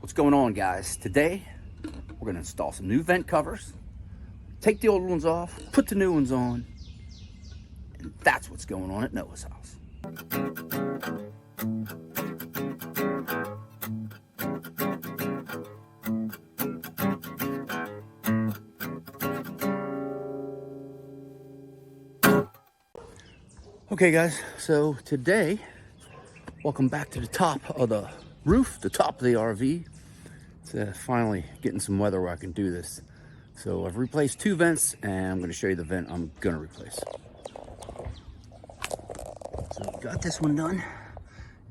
What's going on, guys? Today we're going to install some new vent covers, take the old ones off, put the new ones on, and that's what's going on at Noah's house. Okay guys, so today, welcome back to the top of the roof, the top of the RV. It's finally getting some weather where I can do this. So I've replaced two vents, and I'm going to show you the vent I'm going to replace. So got this one done.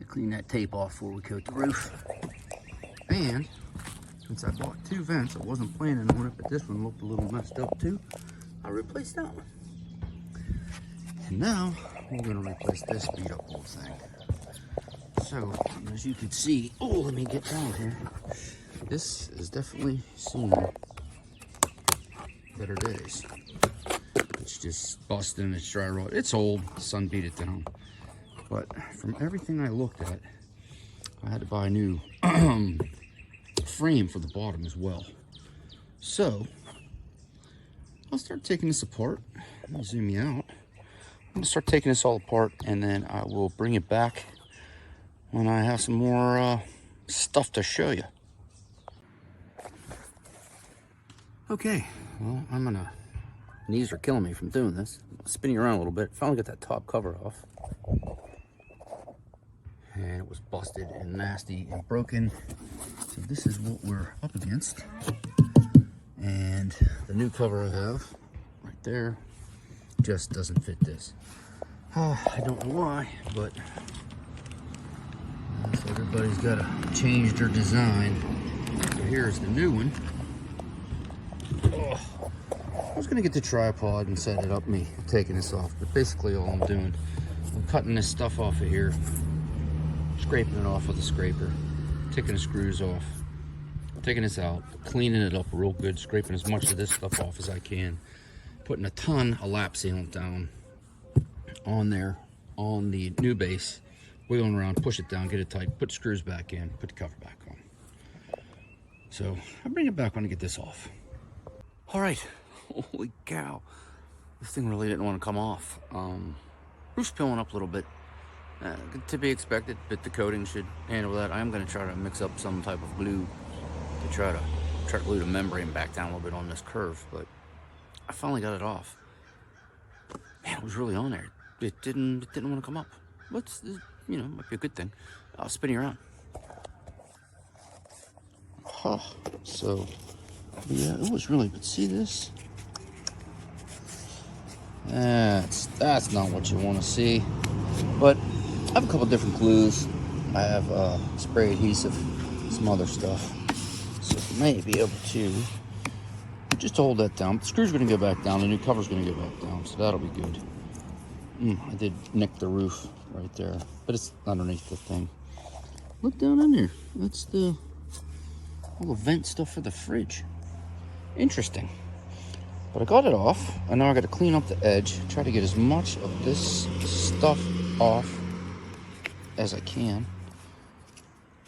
Clean that tape off before we coat the roof. And since I bought two vents, I wasn't planning on it, but this one looked a little messed up too. I replaced that one. And now we're going to replace this beat up old thing. So as you can see, oh, let me get down here. This is definitely seen better days. It's just busting, it's dry rot. It's old, the sun beat it down. But from everything I looked at, I had to buy a new frame for the bottom as well. So I'll start taking this apart. Let me zoom you out. I'm gonna start taking this all apart, and then I will bring it back when I have some more stuff to show you. Okay, well, knees are killing me from doing this. I'm spinning around a little bit. Finally got that top cover off. And it was busted and nasty and broken. So this is what we're up against. And the new cover I have right there just doesn't fit this. I don't know why, but everybody's got to change their design. So here's the new one. I was gonna get the tripod and set it up, me taking this off, but basically all I'm doing, I'm cutting this stuff off of here, scraping it off with a scraper, taking the screws off, taking this out, cleaning it up real good, scraping as much of this stuff off as I can, putting a ton of lap sealant down on there, on the new base, wiggling around, push it down, get it tight, put the screws back in, put the cover back on. So I'll bring it back when I get this off. All right, holy cow. This thing really didn't want to come off. Roof's peeling up a little bit. To be expected, but the coating should handle that. I am going to try to mix up some type of glue to try to glue the membrane back down a little bit on this curve, but I finally got it off. Man, it was really on there. It didn't want to come up. What's, you know, might be a good thing. I'll spin you around. So yeah, it was really, but see this? That's not what you want to see. But I have a couple different glues. I have spray adhesive, some other stuff. So you may be able to just hold that down. The screw's going to go back down. The new cover's going to go back down, so that'll be good. I did nick the roof right there, but it's underneath the thing. Look down in there. That's all the vent stuff for the fridge. Interesting. But I got it off, and now I got to clean up the edge, try to get as much of this stuff off as I can.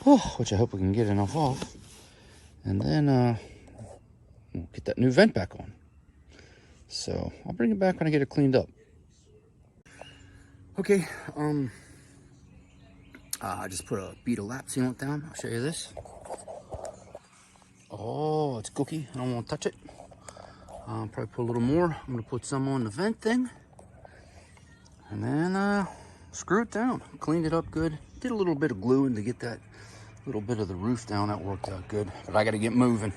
Which I hope we can get enough off. And then we'll get that new vent back on. So I'll bring it back when I get it cleaned up. Okay, I just put a bead of lap sealant down. I'll show you this. Oh, it's cookie. I don't want to touch it. Probably put a little more. I'm going to put some on the vent thing. And then screw it down. Cleaned it up good. Did a little bit of gluing to get that little bit of the roof down. That worked out good. But I got to get moving.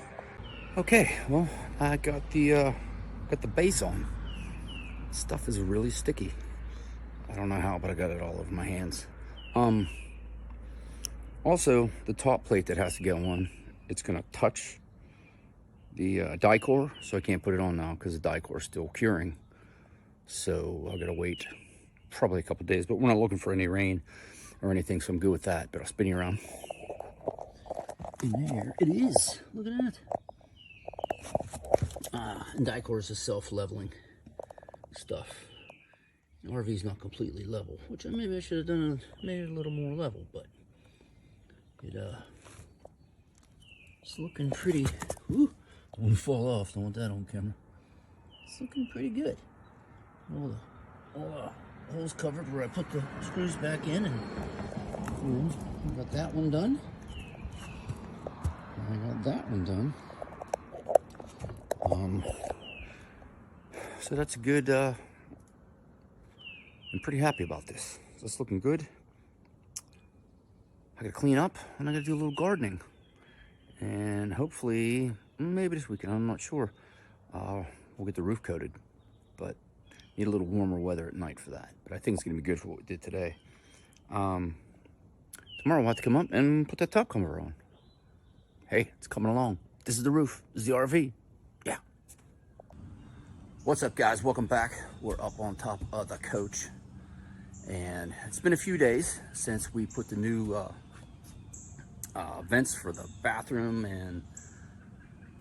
Okay, well, I got the base on. Stuff is really sticky. I don't know how, but I got it all over my hands. Also, the top plate that has to go on, it's going to touch the Dicor, so I can't put it on now because the Dicor is still curing. So I've got to wait probably a couple days, but we're not looking for any rain or anything, so I'm good with that. But I'll spin you around. And there it is. Look at that. And Dicor is a self-leveling stuff. The RV's not completely level, which maybe I should have made it a little more level, but it It's looking pretty. Ooh, don't want to fall off. Don't want that on camera. It's looking pretty good. All the holes covered where I put the screws back in, and boom, I got that one done. I got that one done. So that's good. I'm pretty happy about this. So it's looking good. I gotta clean up and I gotta do a little gardening. And hopefully, maybe this weekend, I'm not sure, we'll get the roof coated. But need a little warmer weather at night for that. But I think it's gonna be good for what we did today. Tomorrow we'll have to come up and put that top cover on. Hey, it's coming along. This is the roof. This is the RV. Yeah. What's up, guys? Welcome back. We're up on top of the coach. And it's been a few days since we put the new vents for the bathroom, and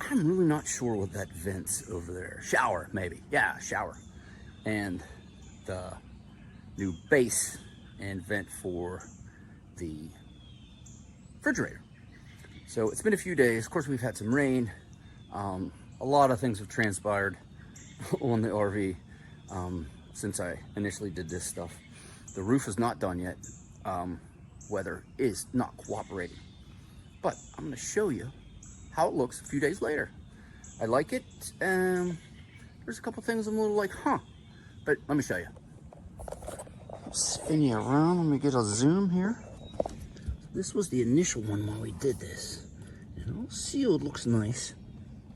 I'm really not sure what that vent's over there. Shower, maybe. Yeah, shower. And the new base and vent for the refrigerator. So it's been a few days. Of course, we've had some rain. A lot of things have transpired on the RV since I initially did this stuff. The roof is not done yet. Weather is not cooperating. But I'm gonna show you how it looks a few days later. I like it. There's a couple things I'm a little like, huh? But let me show you. I'll spin you around. Let me get a zoom here. This was the initial one while we did this. And all sealed, looks nice.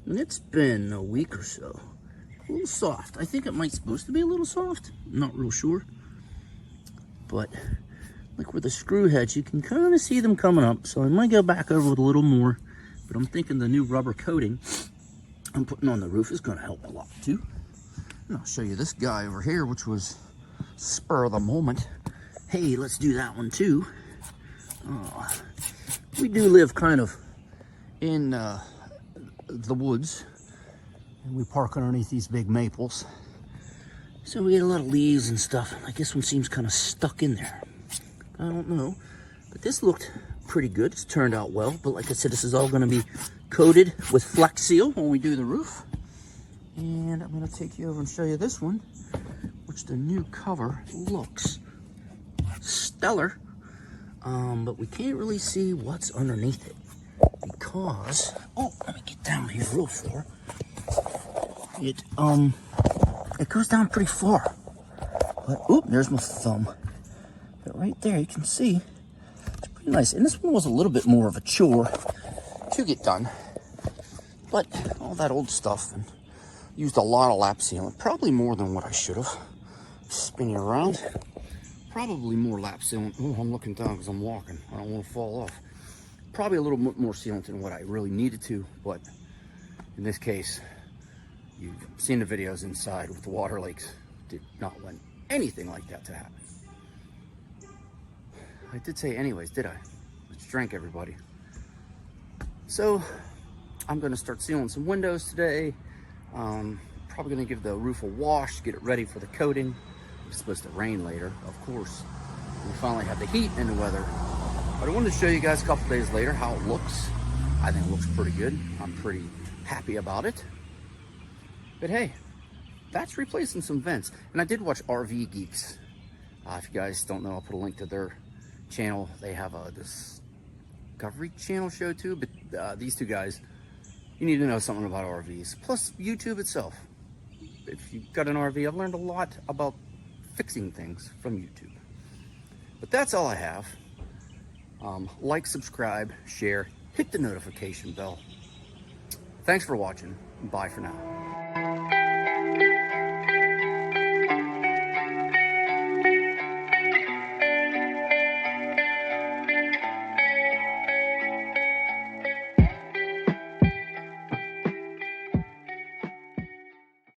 And it's been a week or so. A little soft. I think it might supposed to be a little soft. I'm not real sure. But like with the screw heads, you can kind of see them coming up. So I might go back over with a little more. But I'm thinking the new rubber coating I'm putting on the roof is going to help a lot too. And I'll show you this guy over here, which was spur of the moment. Hey, let's do that one too. We do live kind of in the woods, and we park underneath these big maples. So we get a lot of leaves and stuff. Like this one seems kind of stuck in there. I don't know, but this looked pretty good. It's turned out well, but like I said, this is all going to be coated with Flex Seal when we do the roof. And I'm going to take you over and show you this one, which the new cover looks stellar. But we can't really see what's underneath it because, oh, let me get down here real far. It goes down pretty far. But, oh, there's my thumb. But right there, you can see, it's pretty nice. And this one was a little bit more of a chore to get done. But all that old stuff, and used a lot of lap sealant, probably more than what I should have. Spin you around. Probably more lap sealant. Oh, I'm looking down because I'm walking. I don't want to fall off. Probably a little more sealant than what I really needed to, but in this case, you've seen the videos inside with the water leaks. Did not want anything like that to happen. I did say anyways, did I? Let's drink, everybody. So, I'm going to start sealing some windows today. Probably going to give the roof a wash, get it ready for the coating. It's supposed to rain later, of course. We finally have the heat and the weather. But I wanted to show you guys a couple days later how it looks. I think it looks pretty good. I'm pretty happy about it. But hey, that's replacing some vents. And I did watch RV Geeks. If you guys don't know, I'll put a link to their channel. They have a Discovery Channel show too. But these two guys, you need to know something about RVs. Plus YouTube itself. If you've got an RV, I've learned a lot about fixing things from YouTube. But that's all I have. Like, subscribe, share, hit the notification bell. Thanks for watching. Bye for now.